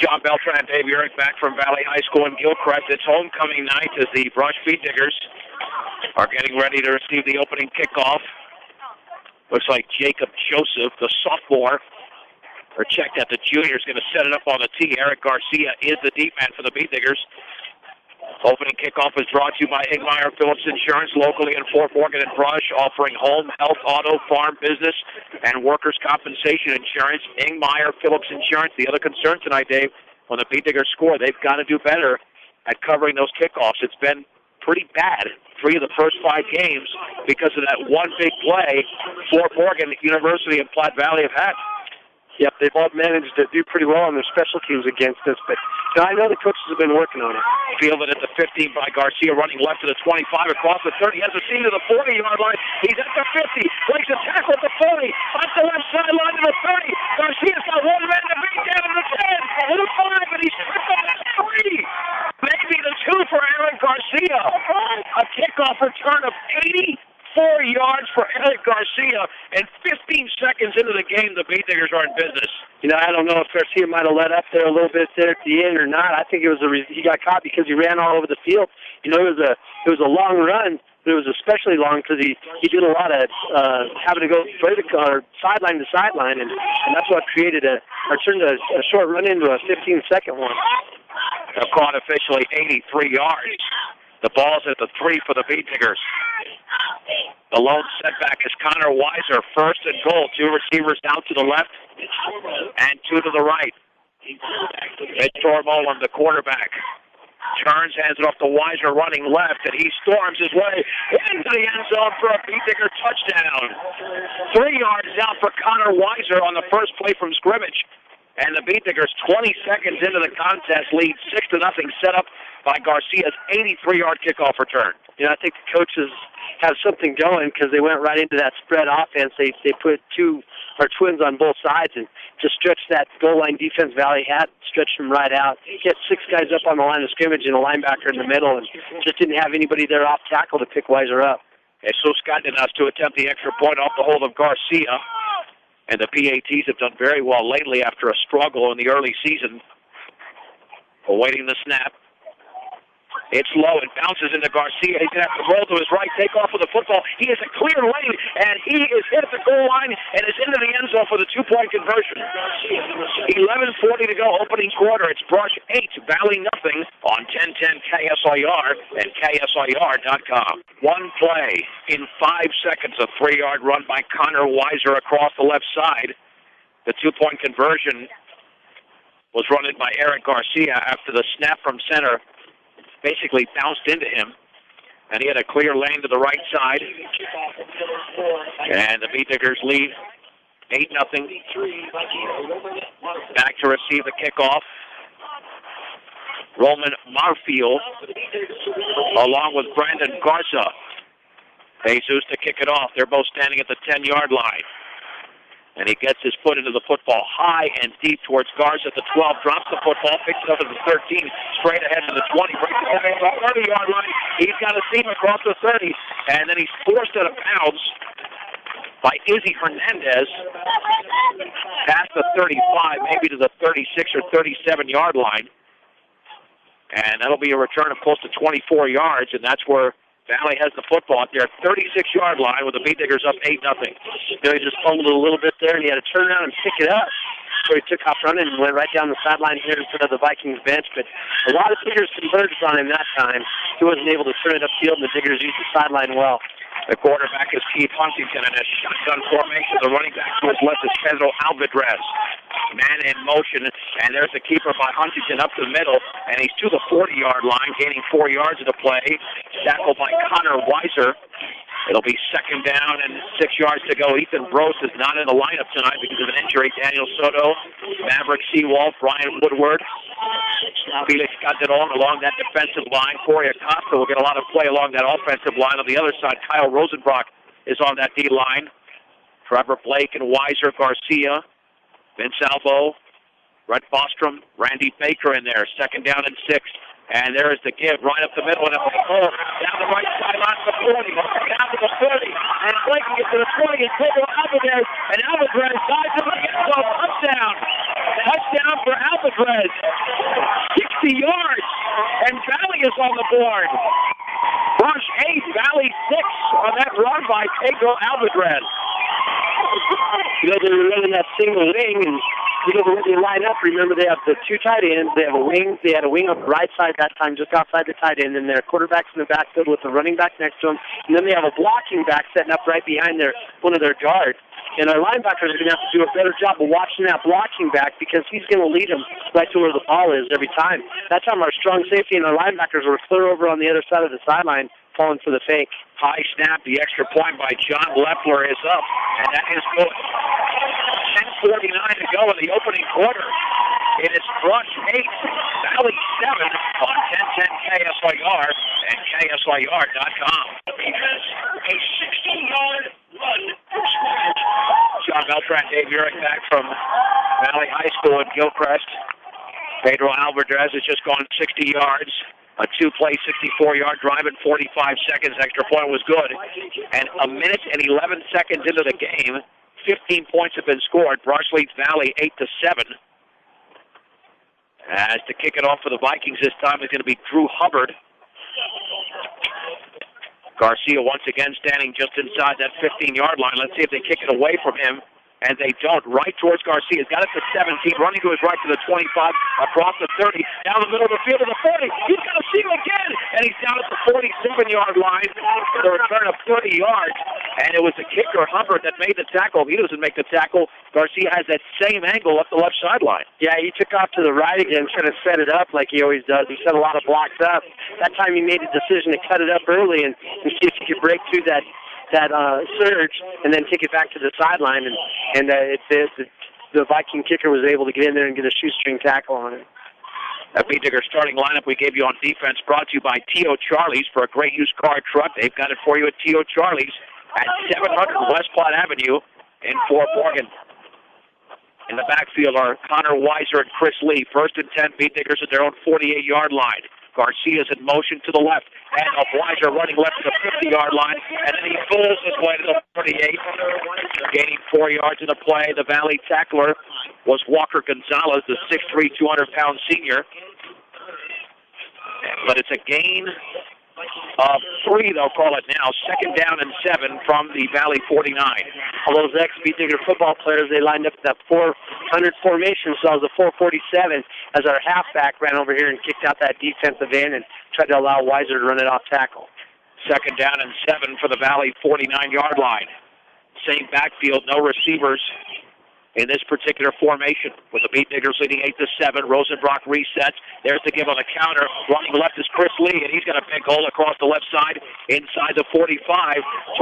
John Beltran and Dave Urick back from Valley High School in Gilchrist. It's homecoming night as the Brush Beat Diggers are getting ready to receive the opening kickoff. Looks like Jacob Joseph, the sophomore, or checked out the junior, is going to set it up on the tee. Eric Garcia is the deep man for the Beat Diggers. Opening kickoff is brought to you by Ingmeyer Phillips Insurance, locally in Fort Morgan and Brush, offering home, health, auto, farm, business, and workers' compensation insurance. Ingmeyer Phillips Insurance. The other concern tonight, Dave, when the Beat Diggers score, they've got to do better at covering those kickoffs. It's been pretty bad 3 of the first 5 games because of that one big play Fort Morgan University and Platte Valley have had. Yep, they've all managed to do pretty well on their special teams against us, but I know the coaches have been working on it. Fielded at the 15 by Garcia, running left to the 25, across the 30, has a seam to the 40-yard line. He's at the 50, breaks a tackle at the 40, up the left sideline to the 30. Garcia's got one man to beat down to the 10, to the 5, and he's stripped up at 3. Maybe the 2 for Aaron Garcia. A kickoff return of 84 yards for Eric Garcia, and 15 seconds into the game, the Beat Diggers are in business. You know, I don't know if Garcia might have let up there a little bit there at the end or not. I think it was he got caught because he ran all over the field. You know, it was a long run, but it was especially long because he did a lot of having to go vertical or sideline to sideline, and that's what created turned a short run into a 15-second one. They're caught officially 83 yards. The ball's at the 3 for the Beat Diggers. The lone setback is Connor Weiser, first and goal. 2 receivers out to the left and 2 to the right. Victor Mullen, the quarterback, turns, hands it off to Weiser, running left, and he storms his way into the end zone for a Beat Digger touchdown. 3 yards out for Connor Weiser on the first play from scrimmage. And the Beat Diggers, 20 seconds into the contest, lead 6-0, set up by Garcia's 83-yard kickoff return. You know, I think the coaches have something going because they went right into that spread offense. They put twins on both sides and to stretch that goal line defense Valley had, stretched them right out. Get 6 guys up on the line of scrimmage and a linebacker in the middle, and just didn't have anybody there off tackle to pick Weiser up. Jesus Cardenas to attempt the extra point off the hold of Garcia. And the PATs have done very well lately after a struggle in the early season. Awaiting the snap. It's low. It bounces into Garcia. He's going to have to roll to his right, take off with the football. He has a clear lane, and he is hit at the goal line and is into the end zone for the 2-point conversion. 11:40 to go, opening quarter. It's Brush 8, Valley nothing on 1010 KSIR and KSIR.com. One play in 5 seconds, a 3-yard run by Connor Weiser across the left side. The 2-point conversion was run in by Eric Garcia after the snap from center basically bounced into him, and he had a clear lane to the right side. And the Beat Diggers lead 8-0. Back to receive the kickoff. Roman Marfield, along with Brandon Garza. Jesus to kick it off. They're both standing at the 10-yard line. And he gets his foot into the football high and deep towards Garza at the 12, drops the football, picks it up at the 13, straight ahead to the 20, breaks it over the 30-yard line. He's got a seam across the 30, and then he's forced out of bounds by Izzy Hernandez past the 35, maybe to the 36 or 37-yard line. And that'll be a return of close to 24 yards, and that's where Valley has the football at their 36-yard line with the Beat Diggers up 8-0. Billy just fumbled a little bit there, and he had to turn around and pick it up. So he took off running and went right down the sideline here in front of the Vikings bench. But a lot of Diggers converged on him that time. He wasn't able to turn it upfield, and the Diggers used the sideline well. The quarterback is Keith Huntington in a shotgun formation. The running back to his left is Pedro Alvidrez. Man in motion, and there's the keeper by Huntington up the middle, and he's to the 40-yard line, gaining 4 yards of the play. Tackled by Connor Weiser. It'll be second down and 6 yards to go. Ethan Brose is not in the lineup tonight because of an injury. Daniel Soto, Maverick Seawald, Brian Woodward, Felix Calderon along that defensive line. Corey Acosta will get a lot of play along that offensive line. On the other side, Kyle Rosenbrock is on that D-line. Trevor Blake and Weiser, Garcia, Vince Albo, Brett Bostrom, Randy Baker in there. Second down and 6. And there is the give right up the middle, and a goal down the right sideline to the 40, down to the 30, and flanking it to the 20, and Pedro Alvarez, and Alvarez dives in the end zone. Touchdown! Touchdown for Alvarez. 60 yards, and Valley is on the board. Brush 8, Valley 6 on that run by Pedro Alvarez. You know, they were running that single wing, and you know, when they line up, remember they have the two tight ends, they have a wing, they had a wing on the right side that time, just outside the tight end, and their quarterback's in the backfield with the running back next to him, and then they have a blocking back setting up right behind one of their guards. And our linebackers are going to have to do a better job of watching that blocking back because he's going to lead them right to where the ball is every time. That time our strong safety and our linebackers were clear over on the other side of the sideline, falling for the fake. High snap, the extra point by John Leffler is up, and that is good. 10:49 to go in the opening quarter. It is Brush 8, Valley 7 on 1010 KSYR and KSYR.com. A 60-yard run. John Beltran, Dave Urich back from Valley High School in Gilchrist. Pedro Alvarez has just gone 60 yards. A two-play, 64-yard drive in 45 seconds. Extra point was good. And a minute and 11 seconds into the game, 15 points have been scored. Brush leads Valley 8-7. As to kick it off for the Vikings this time is going to be Drew Hubbard. Garcia once again standing just inside that 15-yard line. Let's see if they kick it away from him. And they don't. Right towards Garcia. He's got it to 17. Running to his right to the 25. Across the 30. Down the middle of the field to the 40. He's got to see him again. And he's down at the 47-yard line for the return of 30 yards. And it was the kicker, Hubbard, that made the tackle. If he doesn't make the tackle, Garcia has that same angle up the left sideline. Yeah, he took off to the right again, trying to set it up like he always does. He set a lot of blocks up. That time he made a decision to cut it up early and see if he could break through that surge and then kick it back to the sideline, and the Viking kicker was able to get in there and get a shoestring tackle on it. That Beat Digger starting lineup we gave you on defense brought to you by T.O. Charlie's for a great used car truck. They've got it for you at T.O. Charlie's at 700 West Platte Avenue in Fort Morgan. In the backfield are Connor Weiser and Chris Lee. First and 10, Beat Diggers at their own 48-yard line. Garcia's in motion to the left, and Weiser running left to the 50-yard line, and then he pulls his way to the 48, gaining 4 yards in the play. The Valley tackler was Walker Gonzalez, the 6'3", 200-pound senior. But it's a gain of 3, they'll call it now. Second down and 7 from the Valley 49. All those ex-Beat Digger football players, they lined up that 400 formation, so it was a 447 as our halfback ran over here and kicked out that defensive end and tried to allow Weiser to run it off tackle. Second down and 7 for the Valley 49-yard line. Same backfield, no receivers in this particular formation, with the Beat Diggers leading 8-7. Rosenbrock resets. There's the give on the counter. Running left is Chris Lee, and he's got a big hole across the left side, inside the 45,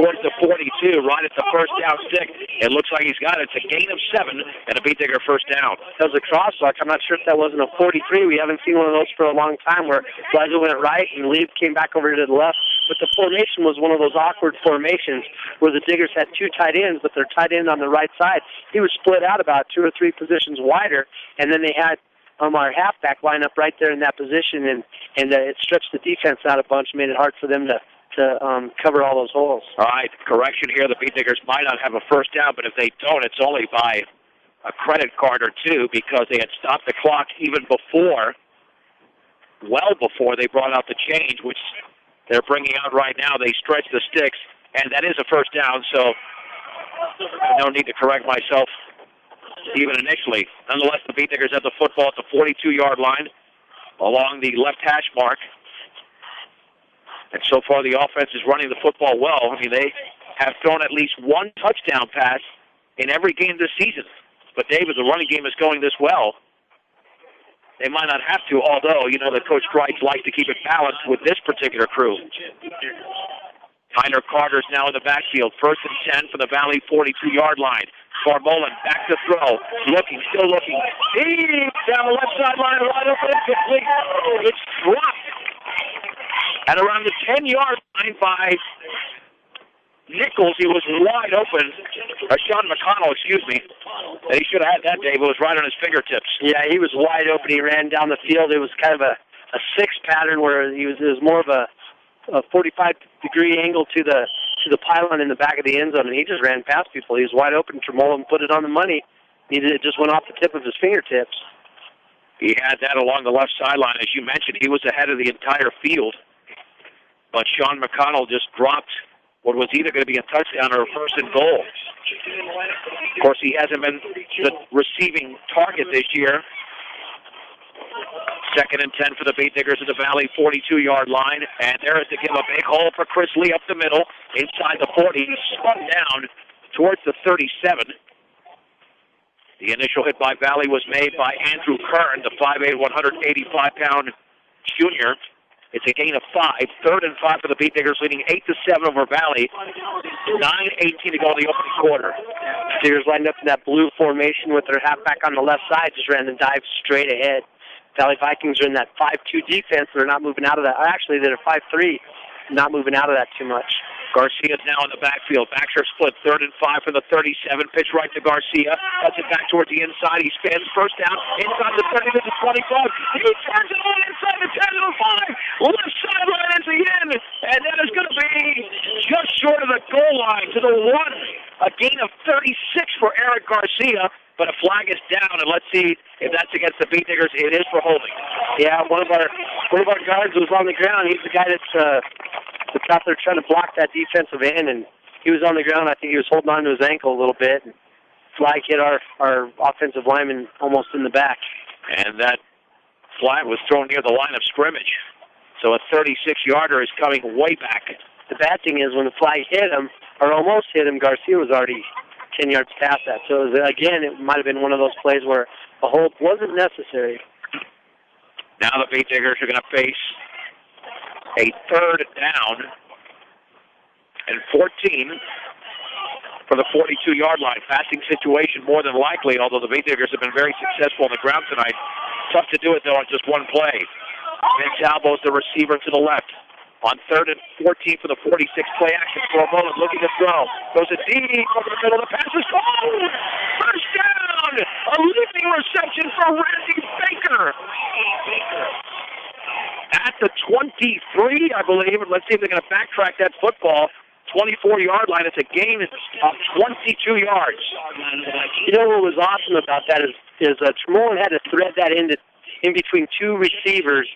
towards the 42, right at the first down stick. It looks like he's got it. It's a gain of 7, and a Beat Digger first down. That was a crosswalk. I'm not sure if that wasn't a 43. We haven't seen one of those for a long time, where Weiser went right and Lee came back over to the left. But the formation was one of those awkward formations where the Diggers had two tight ends, but their tight end on the right side, he was split out about 2 or 3 positions wider, and then they had our halfback line up right there in that position, and it stretched the defense out a bunch, made it hard for them to cover all those holes. All right, correction here. The Beat Diggers might not have a first down, but if they don't, it's only by a credit card or two, because they had stopped the clock even before, well before they brought out the change, which they're bringing out right now. They stretch the sticks, and that is a first down, so no need to correct myself even initially. Nonetheless, the Beat Diggers have the football at the 42-yard line along the left hash mark. And so far, the offense is running the football well. I mean, they have thrown at least one touchdown pass in every game this season. But, David, the running game is going this well. They might not have to, although, you know, the Coach Strikes like to keep it balanced with this particular crew. Tyler Carter's now in the backfield. First and 10 for the Valley 42-yard line. Carmolin back to throw. Looking, still looking. Deep down the left sideline, right open, complete. It's dropped at around the 10-yard line by Nichols. He was wide open. Sean McConnell, excuse me. And he should have had that, Dave. It was right on his fingertips. Yeah, he was wide open. He ran down the field. It was kind of a six pattern where it was more of a 45-degree angle to the pylon in the back of the end zone, and he just ran past people. He was wide open. Tremolin put it on the money. It just went off the tip of his fingertips. He had that along the left sideline. As you mentioned, he was ahead of the entire field. But Sean McConnell just dropped what was either going to be a touchdown or a first and goal. Of course, he hasn't been the receiving target this year. 2nd and 10 for the Beat Diggers at the Valley 42-yard line. And there is to give a big hole for Chris Lee up the middle, inside the 40. He spun down towards the 37. The initial hit by Valley was made by Andrew Kern, the 5'8", 185-pound junior. It's a gain of 5. 3rd and 5 for the Beat Diggers, leading 8-7 over Valley. 9:18 to go in the opening quarter. Diggers lined up in that blue formation with their halfback on the left side, just ran the dive straight ahead. Valley Vikings are in that 5-2 defense. They're not moving out of that. Actually, they're 5-3, not moving out of that too much. Garcia's now in the backfield. Backs are split. 3rd and 5 from the 37. Pitch right to Garcia. Cuts it back towards the inside. He spins. First down. Inside the 30 to the 25. He turns it on inside the 10 to the 5. Left sideline into the end. And that is going to be just short of the goal line to the 1. A gain of 36 for Eric Garcia. But a flag is down, and let's see if that's against the Beat Diggers. It is for holding. Yeah, one of our guards was on the ground. He's the guy that's out there trying to block that defensive end, and he was on the ground. I think he was holding on to his ankle a little bit. And flag hit our offensive lineman almost in the back. And that flag was thrown near the line of scrimmage. So a 36-yarder is coming way back. The bad thing is when the flag hit him, or almost hit him, Garcia was already 10 yards past that. So, again, it might have been one of those plays where a hold wasn't necessary. Now the Beat Diggers are going to face a 3rd down and 14 for the 42-yard line. Passing situation more than likely, although the Beat Diggers have been very successful on the ground tonight. Tough to do it, though, on just one play. Vince Albo's the receiver to the left. On 3rd and 14 for the 46, play action for a moment, looking to throw. Goes a deep over the middle of the pass. Is gone! First down! A leaping reception for Randy Baker. At the 23, I believe. Let's see if they're going to backtrack that football. 24-yard line. It's a gain of 22 yards. You know what was awesome about that is Tremolin had to thread that in between two defenders.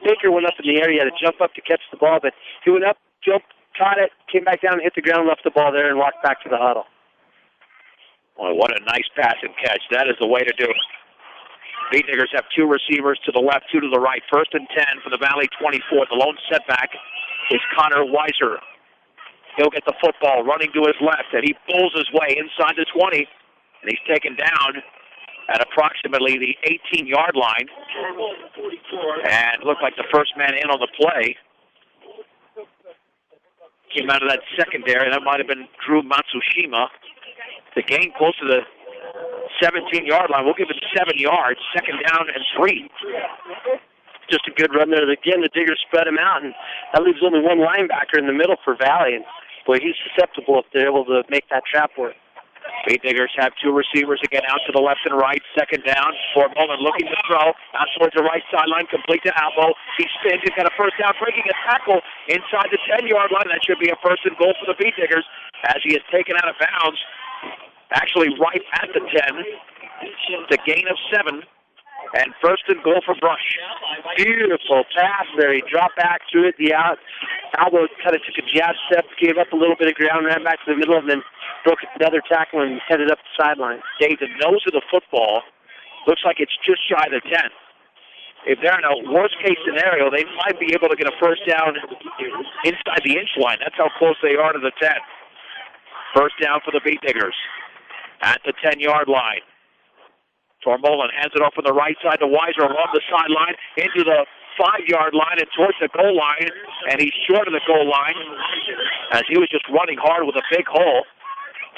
Baker went up in the air. He had to jump up to catch the ball, but he went up, jumped, caught it, came back down, hit the ground, left the ball there, and walked back to the huddle. Boy, what a nice pass and catch. That is the way to do it. Beat Diggers have 2 receivers to the left, 2 to the right. 1st and 10 for the Valley 24. The lone setback is Connor Weiser. He'll get the football running to his left, and he pulls his way inside the 20, and he's taken down at approximately the 18-yard line. And looked like the first man in on the play came out of that secondary. That might have been Drew Matsushima. The gain close to the 17-yard line. We'll give it 7 yards. 2nd down and 3. Just a good run there. Again, the Diggers spread him out, and that leaves only one linebacker in the middle for Valley. And boy, he's susceptible if they're able to make that trap work. Beat Diggers have 2 receivers again out to the left and right. 2nd down for a moment, looking to throw out towards the right sideline, complete to Albo. He spins. He's got a first down, breaking a tackle inside the 10-yard line. That should be a 1st and goal for the Beat Diggers as he is taken out of bounds. Actually, right at the 10. The gain of 7. And 1st and goal for Brush. Beautiful pass there. He dropped back, threw it the out. Albo kind of took a jab step, gave up a little bit of ground, ran back to the middle, and then broke another tackle and headed up the sideline. Dave, the nose of the football looks like it's just shy of the 10. If they're in a worst-case scenario, they might be able to get a first down inside the inch line. That's how close they are to the 10. 1st down for the Beat Diggers at the 10-yard line. Tremolin hands it off on the right side to Weiser along the sideline into the 5-yard line and towards the goal line, and he's short of the goal line as he was just running hard with a big hole.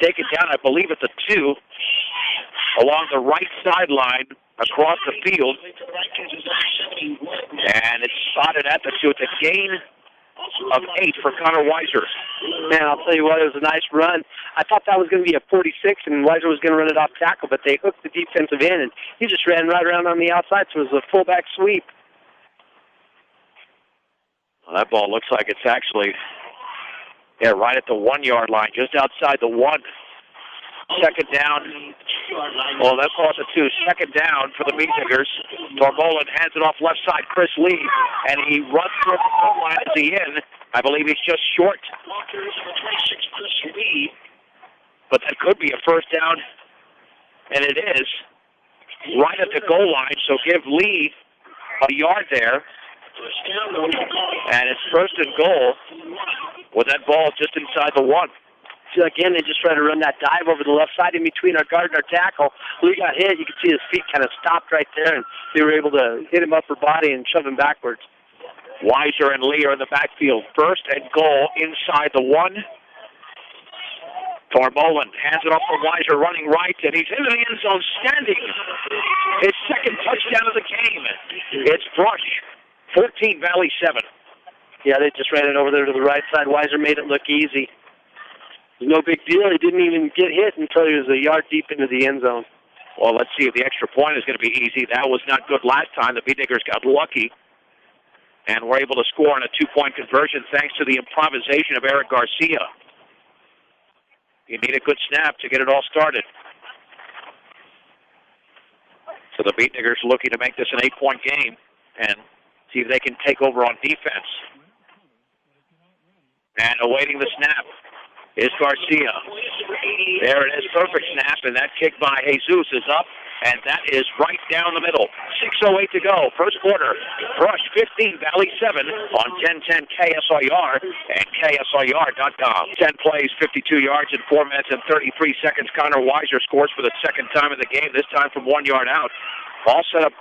Taken down, I believe it's a 2, along the right sideline across the field, and it's spotted at the 2. It's a gain of 8 for Connor Weiser. Man, I'll tell you what, it was a nice run. I thought that was going to be a 46, and Weiser was going to run it off tackle, but they hooked the defensive end, and he just ran right around on the outside, so it was a fullback sweep. Well, that ball looks like it's actually right at the 1-yard line, just outside the 1. Second down. Well, that ball's a 2. Second down for the Beatniggers. Tormolen hands it off left side, Chris Lee, and he runs through the goal line. Is he in? I believe he's just short. But that could be a first down, and it is right at the goal line, so give Lee a yard there. And it's first and goal with that ball just inside the 1. So again, they just tried to run that dive over the left side in between our guard and our tackle. Lee got hit. You could see his feet kind of stopped right there, and they were able to hit him upper body and shove him backwards. Weiser and Lee are in the backfield. First and goal inside the 1. Tormolen hands it off for Weiser, running right, and he's into the end zone standing. His second touchdown of the game. It's Brush, 14, Valley 7. Yeah, they just ran it over there to the right side. Weiser made it look easy. No big deal. He didn't even get hit until he was a yard deep into the end zone. Well, let's see if the extra point is going to be easy. That was not good last time. The Beatniggers got lucky and were able to score on a 2-point conversion thanks to the improvisation of Eric Garcia. You need a good snap to get it all started. So the Beatniggers looking to make this an 8-point game and see if they can take over on defense. And awaiting the snap is Garcia. There it is, perfect snap, and that kick by Jesus is up, and that is right down the middle. 6:08 to go, first quarter. Brush 15, Valley 7 on 1010 KSIR and KSIR.com. 10 plays, 52 yards in 4 minutes and 33 seconds. Connor Weiser scores for the second time in the game, this time from 1 yard out. All set up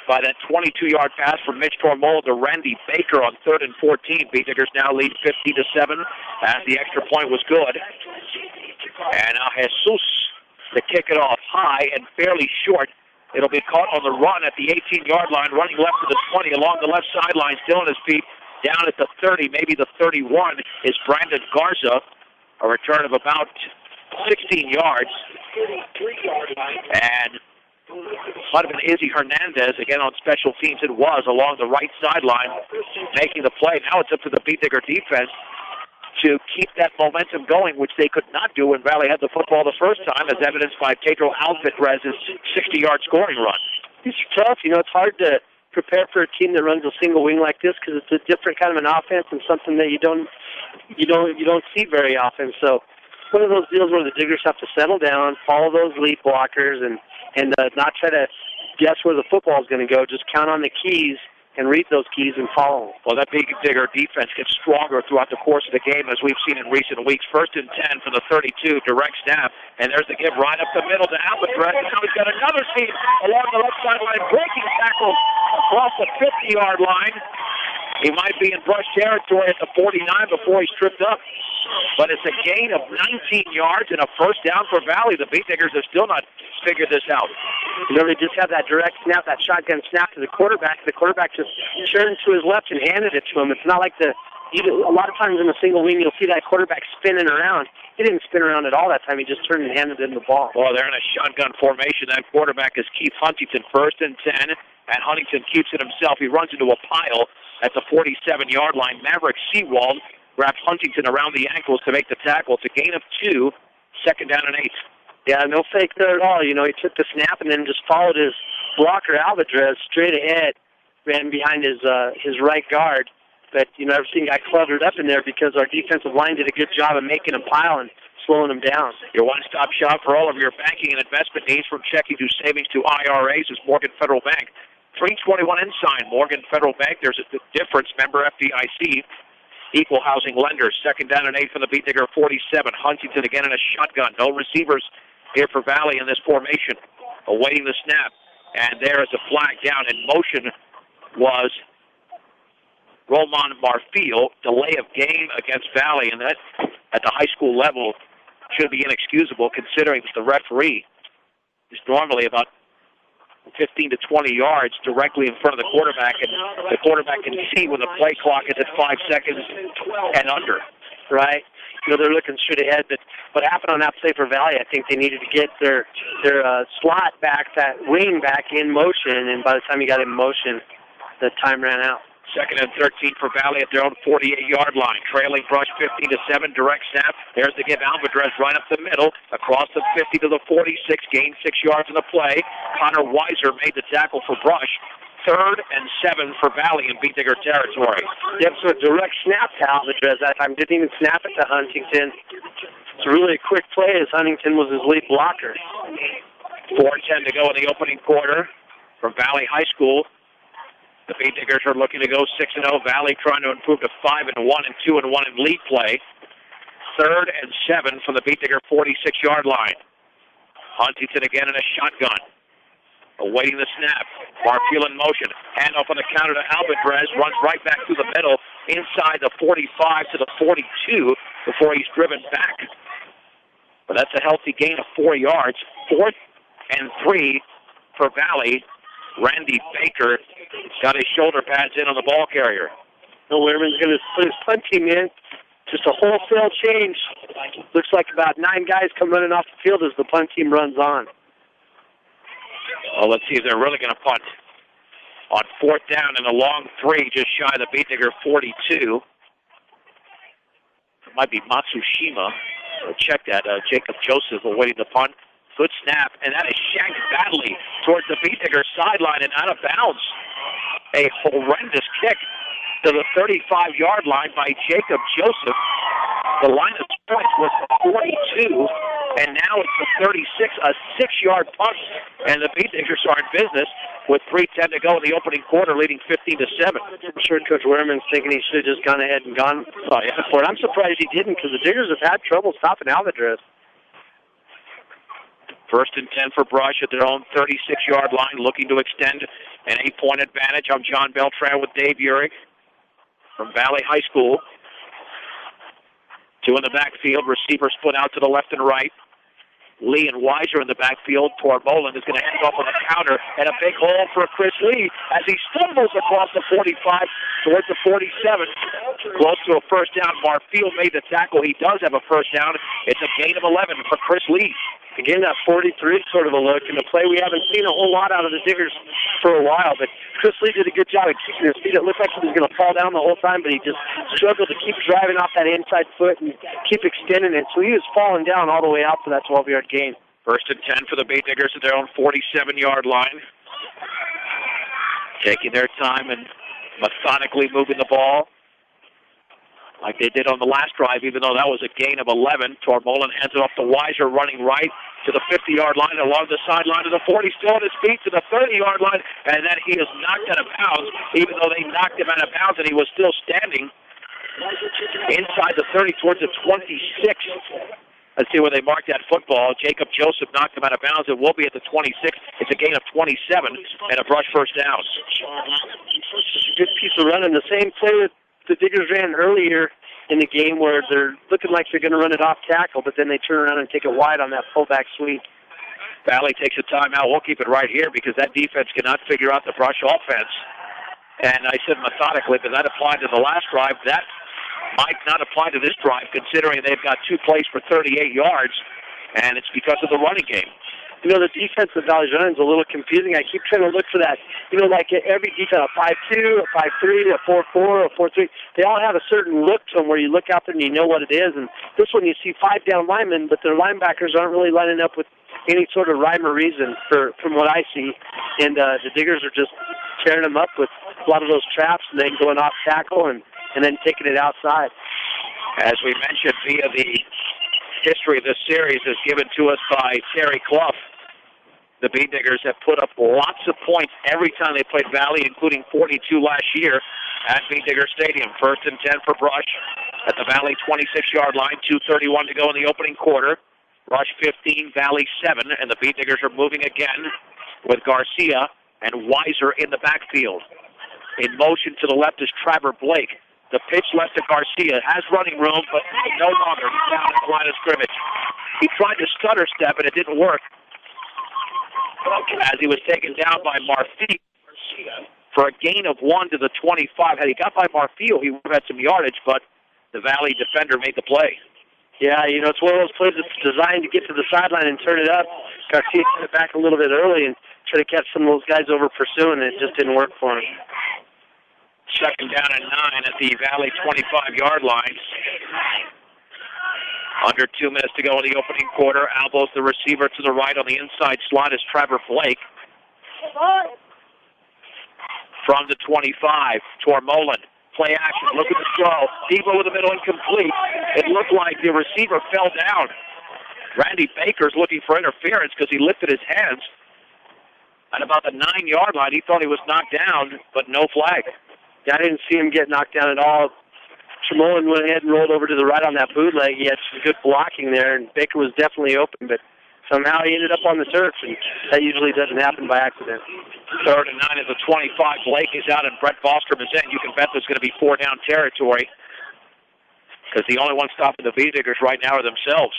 by that 22-yard pass from Mitch Tormolen to Randy Baker on 3rd and 14. Beatniggers now lead 50-7 as the extra point was good. And now Jesus to kick it off high and fairly short. It'll be caught on the run at the 18-yard line, running left to the 20 along the left sideline, still on his feet. Down at the 30, maybe the 31, is Brandon Garza. A return of about 16 yards. And might have been Izzy Hernandez, again on special teams it was, along the right sideline, making the play. Now it's up to the Beatnigger defense to keep that momentum going, which they could not do when Valley had the football the first time, as evidenced by Pedro Alvarez's 60-yard scoring run. These are tough. You know, it's hard to prepare for a team that runs a single wing like this because it's a different kind of an offense and something that you don't see very often. So one of those deals where the Diggers have to settle down, follow those lead blockers, and not try to guess where the football is going to go. Just count on the keys and read those keys and follow them. Well, that Beatnigger defense gets stronger throughout the course of the game, as we've seen in recent weeks. 1st and 10 for the 32, direct snap, and there's the give right up the middle to Alvarez. Now he's got another team along the left sideline, breaking tackle across the 50-yard line. He might be in Brush territory at the 49 before he's tripped up. But it's a gain of 19 yards and a first down for Valley. The Beatniggers have still not figured this out. You know, they just have that direct snap, that shotgun snap to the quarterback. The quarterback just turned to his left and handed it to him. It's not like a lot of times in a single wing, you'll see that quarterback spinning around. He didn't spin around at all that time. He just turned and handed him the ball. Well, they're in a shotgun formation. That quarterback is Keith Huntington, 1st and 10, and Huntington keeps it himself. He runs into a pile at the 47-yard line. Maverick Seawald grabs Huntington around the ankles to make the tackle. It's a gain of 2, 2nd down and 8. Yeah, no fake there at all. You know, he took the snap and then just followed his blocker, Alvarez, straight ahead, ran behind his right guard. But, you know, everything got cluttered up in there because our defensive line did a good job of making him pile and slowing him down. Your one-stop shop for all of your banking and investment needs, from checking to savings to IRAs, is Morgan Federal Bank. 321 Ensign, Morgan Federal Bank. There's a difference. Member FDIC. Equal housing lender. 2nd down and 8 for the Beatnigger 47. Huntington again in a shotgun. No receivers here for Valley in this formation. Awaiting the snap. And there is a flag down. In motion was Roman Marfil. Delay of game against Valley. And that, at the high school level, should be inexcusable, considering that the referee is normally about 15 to 20 yards directly in front of the quarterback, and the quarterback can see when the play clock is at 5 seconds and under. Right. They're looking straight ahead, but what happened on that play for Valley, I think they needed to get their slot back, that wing back in motion, and by the time he got in motion, the time ran out. 2nd and 13 for Valley at their own 48-yard line. Trailing Brush 15 to 7, direct snap. There's the give. Alvarez right up the middle, across the 50 to the 46, gained 6 yards in the play. Connor Weiser made the tackle for Brush. 3rd and 7 for Valley in Beat Digger territory. Yep, so a direct snap to Alvarez that time. Didn't even snap it to Huntington. It's really a quick play as Huntington was his lead blocker. 4:10 to go in the opening quarter from Valley High School. The Beat Diggers are looking to go 6-0. Valley trying to improve to 5-1 and 2-1 in league play. 3rd and 7 from the Beat Digger 46-yard line. Huntington again in a shotgun. Awaiting the snap. Barfield in motion. Handoff on the counter to Alvarez. Runs right back through the middle. Inside the 45 to the 42 before he's driven back. But that's a healthy gain of 4 yards. 4th and 3 for Valley. Randy Baker got his shoulder pads in on the ball carrier. Wehrman's going to put his punt team in. Just a wholesale change. Looks like about 9 guys come running off the field as the punt team runs on. Well, let's see if they're really going to punt. On 4th down and a long 3, just shy of the Beat Digger 42. It might be Matsushima. Check that. Jacob Joseph awaiting the punt. Good snap, and that is shanked badly towards the Beat Digger sideline and out of bounds. A horrendous kick to the 35-yard line by Jacob Joseph. The line of points was 42, and now it's the 36, a 6-yard punt, and the Beat Diggers are in business with 3:10 to go in the opening quarter, leading 15 to 7. I'm sure Coach Wehrman's thinking he should have just gone ahead and gone for it. I'm surprised he didn't, because the Diggers have had trouble stopping Alvarez. 1st and 10 for Brush at their own 36-yard line, looking to extend an 8-point advantage. I'm John Beltran with Dave Urich from Valley High School. 2 in the backfield. Receivers split out to the left and right. Lee and Weiser in the backfield. Tormolen is going to hand off on the counter, and a big hole for Chris Lee as he stumbles across the 45 towards the 47. Close to a first down. Barfield made the tackle. He does have a first down. It's a gain of 11 for Chris Lee. Again, that 43 sort of a look in the play. We haven't seen a whole lot out of the Diggers for a while, but Chris Lee did a good job of keeping his feet. It looked like he was going to fall down the whole time, but he just struggled to keep driving off that inside foot and keep extending it. So he was falling down all the way out for that 12-yard gain. 1st and 10 for the Beat Diggers at their own 47-yard line. Taking their time and methodically moving the ball like they did on the last drive, even though that was a gain of 11. Tormolen hands it off to Weiser, running right to the 50-yard line, along the sideline to the 40, still on his feet to the 30-yard line, and then he is knocked out of bounds, even though they knocked him out of bounds, and he was still standing inside the 30 towards the 26. Let's see where they marked that football. Jacob Joseph knocked him out of bounds. It will be at the 26. It's a gain of 27 and a Brush first down. It's a good piece of running. The same play that the Diggers ran earlier in the game where they're looking like they're going to run it off tackle, but then they turn around and take it wide on that fullback sweep. Valley takes a timeout. We'll keep it right here because that defense cannot figure out the Brush offense. And I said methodically, but that applied to the last drive. That might not apply to this drive, considering they've got 2 plays for 38 yards, and it's because of the running game. The defense of Valley's running is a little confusing. I keep trying to look for that. Like every defense, a 5-2, a 5-3, a 4-4, a 4-3, they all have a certain look to them where you look out there and you know what it is. And this one you see 5 down linemen, but their linebackers aren't really lining up with any sort of rhyme or reason from what I see. And the Diggers are just tearing them up with a lot of those traps and then going off tackle and then taking it outside. As we mentioned, via the history of this series is given to us by Terry Clough. The Beat Diggers have put up lots of points every time they played Valley, including 42 last year at Beat Digger Stadium. 1st and 10 for Brush at the Valley 26-yard line. 2:31 to go in the opening quarter. Brush 15, Valley 7, and the Beat Diggers are moving again with Garcia and Weiser in the backfield. In motion to the left is Trevor Blake. The pitch left to Garcia. Has running room, but no longer. He's down at the line of scrimmage. He tried to stutter step, and it didn't work. as he was taken down by Marfil for a gain of 1 to the 25. Had he got by Marfil, he would have had some yardage, but the Valley defender made the play. Yeah, it's one of those plays that's designed to get to the sideline and turn it up. Garcia put it back a little bit early and try to catch some of those guys over pursuing it. It just didn't work for him. Second down and 9 at the Valley 25-yard line. Under 2 minutes to go in the opening quarter. Elbows the receiver to the right on the inside slot is Trevor Blake. From the 25, Tormolen. Play action. Look at the throw. Deep over the middle, incomplete. It looked like the receiver fell down. Randy Baker's looking for interference because he lifted his hands. At about the 9-yard line, he thought he was knocked down, but no flag. Yeah, I didn't see him get knocked down at all. Tremolin went ahead and rolled over to the right on that bootleg. He had some good blocking there, and Baker was definitely open, but somehow he ended up on the turf, and that usually doesn't happen by accident. Third and 9 at the 25. Blake is out, and Brett Bostrom is in. You can bet there's going to be 4-down territory because the only ones stopping the V-Diggers right now are themselves.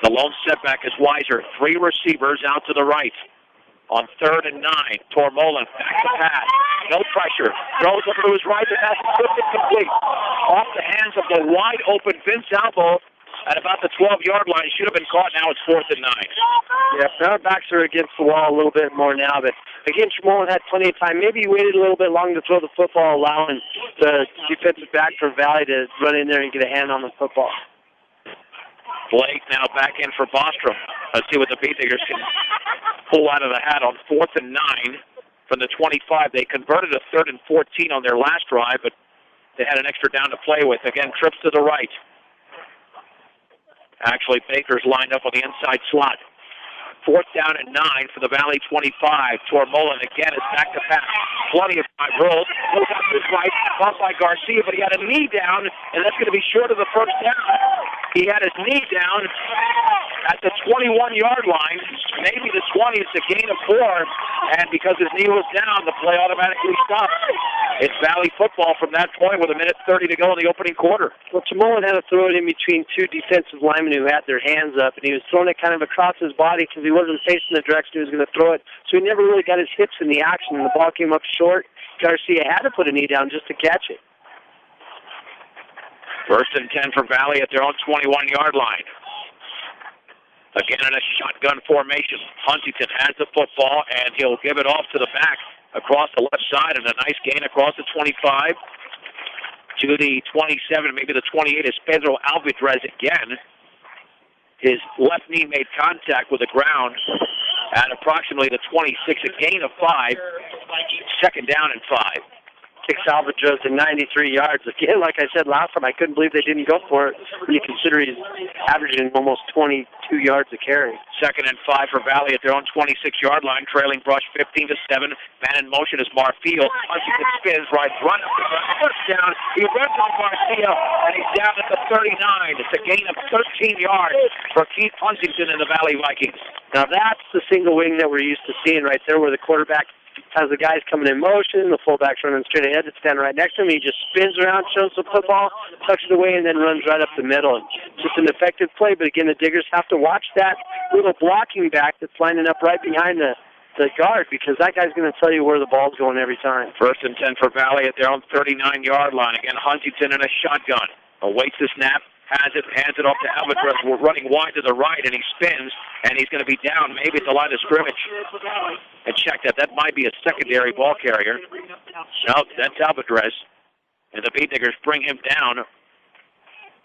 The lone setback is Weiser. 3 receivers out to the right. On 3rd and 9, Tormolen back to pass. No pressure. Throws over to his right. The pass is quick and complete. Off the hands of the wide-open Vince Albo at about the 12-yard line. He should have been caught. Now it's 4th and 9. Yeah, our backs are against the wall a little bit more now. But, again, Tremolin had plenty of time. Maybe he waited a little bit long to throw the football, allowing the defensive back for Valley to run in there and get a hand on the football. Blake now back in for Bostrom. Let's see what the V-Diggers can pull out of the hat on 4th and 9 from the 25. They converted a 3rd and 14 on their last drive, but they had an extra down to play with. Again, trips to the right. Actually, Baker's lined up on the inside slot. 4th down and 9 for the Valley 25. Tormolen again is back to pass. Plenty of time. Rolls. Goes up to his right. Bumped by Garcia, but he had a knee down, and that's going to be short of the first down. He had his knee down at the 21-yard line. Maybe the 20. It's a gain of 4. And because his knee was down, the play automatically stopped. It's Valley football from that point with 1:30 to go in the opening quarter. Well, Tremolin had to throw it in between 2 defensive linemen who had their hands up, and he was throwing it kind of across his body because he wasn't facing the direction he was going to throw it. So he never really got his hips in the action, and the ball came up short. Garcia had to put a knee down just to catch it. 1st and 10 for Valley at their own 21-yard line. Again in a shotgun formation. Huntington has the football, and he'll give it off to the back across the left side, and a nice gain across the 25 to the 27, maybe the 28 is Pedro Alvidrez again. His left knee made contact with the ground at approximately the 26, a gain of 5, 2nd down and 5. Kicks Alvidrez to 93 yards. Again, like I said last time, I couldn't believe they didn't go for it when you consider he's averaging almost 22 yards a carry. 2nd and 5 for Valley at their own 26-yard line, trailing Brush 15-7. Man in motion is Marfil. Huntington spins right, run up the first down. He runs on Garcia, and he's down at the 39. It's a gain of 13 yards for Keith Huntington and the Valley Vikings. Now that's the single wing that we're used to seeing right there, where the quarterback has the guys coming in motion, the fullback's running straight ahead to stand right next to him. He just spins around, shows the football, tucks it away, and then runs right up the middle. Just an effective play, but again, the Diggers have to watch that little blocking back that's lining up right behind the guard, because that guy's going to tell you where the ball's going every time. 1st and 10 for Valley at their own 39-yard line. Again, Huntington in a shotgun. Awaits the snap, has it, hands it off to Alvidrez. We're running wide to the right, and he spins, and he's going to be down maybe at the line of scrimmage. And check that. That might be a secondary ball carrier. No, that's Alvidrez. And the V-Diggers bring him down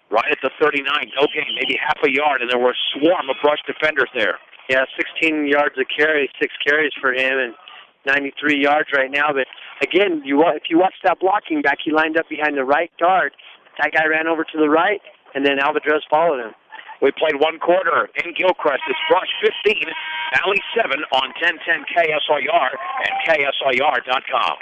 right at the 39. No gain, maybe half a yard, and there were a swarm of Brush defenders there. Yeah, 16 yards a carry, 6 carries for him, and 93 yards right now. But, again, if you watch that blocking back, he lined up behind the right guard. That guy ran over to the right, and then Alvidrez followed him. We played 1 quarter in Gilchrist. It's Brush 15, Valley 7 on 1010 KSIR and KSIR.com.